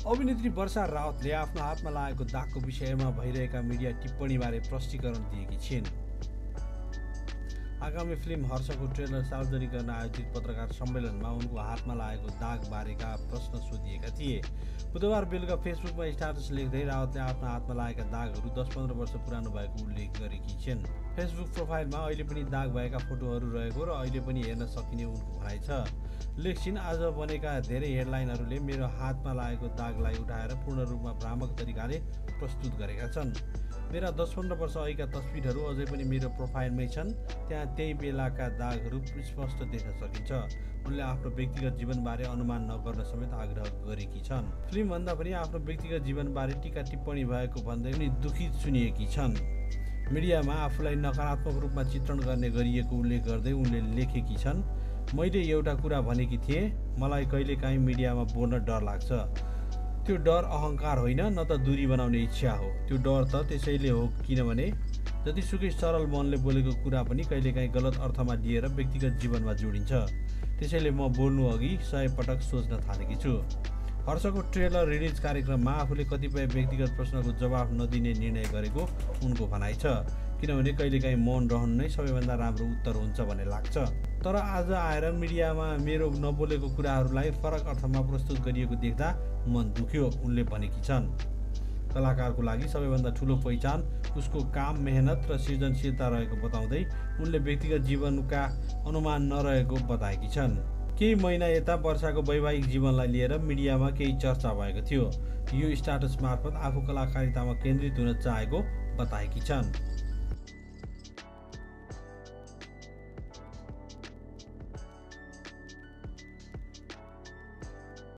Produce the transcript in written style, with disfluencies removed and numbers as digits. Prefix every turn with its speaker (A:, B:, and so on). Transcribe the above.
A: अभिनेत्री वर्षा रावतले आफ्नो हातमा लागेको दागको विषयमा भइरहेका मिडिया टिप्पणीबारे प्रष्टीकरण दिएकी छिन्। आगामी फिल्म हर्षको ट्रेलर सार्वजनिक गर्न आयोजित पत्रकार सम्मेलनमा उनको हातमा लागेको दाग बारेका प्रश्न सोधिएका थिए। बुधबार बेलुका फेसबुकमा स्ट्याटस लेख्दै रावतले आफ्नो हातमा लागेका दागहरू 10-15 वर्ष पुरानो भएको उल्लेख गरेकी छिन्। फेसबुक प्रोफाइलमा अहिले पनि दाग भएका फोटोहरू रहेको र अहिले पनि हेर्न सकिने उनको भनाइ छ। लेख्छिन्, आज बनेका धेरै हेडलाइनहरूले मेरो हातमा लागेको दागलाई उठाएर पूर्ण रूपमा भ्रामक तरिकाले प्रस्तुत गरेका छन्। मेरा 10-15 वर्ष अघिका तस्बिरहरू अझै पनि मेरो प्रोफाइलमै छन्। त्यहाँ त्यही बेलाका दागहरू स्पष्ट देख्न सकिन्छ। उनले आफ्नो व्यक्तिगत जीवनबारे अनुमान नगर्न समेत आग्रह गरेकी छन्। फिल्मभन्दा पनि आफ्नो व्यक्तिगत जीवनबारे टीका टिप्पणी भएको भन्दै उनी दुखित सुनिएकी छन्। मिडियामा आफूलाई नकारात्मक रूपमा चित्रण गर्ने गरिएको उल्लेख गर्दै उनले लेखेकी छन्, मैले एउटा कुरा भनेकी थिएँ, मलाई कहिलेकाहीँ मिडियामा बोल्न डर लाग्छ। त्यो डर अहङ्कार होइन, न त दूरी बनाउने इच्छा हो। त्यो डर त त्यसैले हो किनभने जतिसुकै सरल मनले बोलेको कुरा पनि कहिलेकाहीँ गलत अर्थमा लिएर व्यक्तिगत जीवनमा जोडिन्छ। त्यसैले म बोल्नु अघि 100 पटक सोच्न थालेकी छु। हर्षको ट्रेलर रिलिज कार्यक्रममा आफूले कतिपय व्यक्तिगत प्रश्नको जवाफ नदिने निर्णय गरेको उनको भनाइ छ, किनभने कहिलेकाहीँ मौन रहनु नै सबैभन्दा राम्रो उत्तर हुन्छ भन्ने लाग्छ। तर आज आएर मिडियामा मेरो नबोलेको कुराहरूलाई फरक अर्थमा प्रस्तुत गरिएको देख्दा मन दुख्यो, उनले भनेकी छन्। कलाकारको लागि सबैभन्दा ठुलो पहिचान उसको काम, मेहनत र सृजनशीलता रहेको बताउँदै उनले व्यक्तिगत जीवनका अनुमान नरहेको बताएकी छन्। केही महिना यता वर्षाको वैवाहिक जीवनलाई लिएर मिडियामा केही चर्चा भएको थियो। यो स्ट्याटस मार्फत आफू कलाकारितामा केन्द्रित हुन चाहेको बताएकी छन्।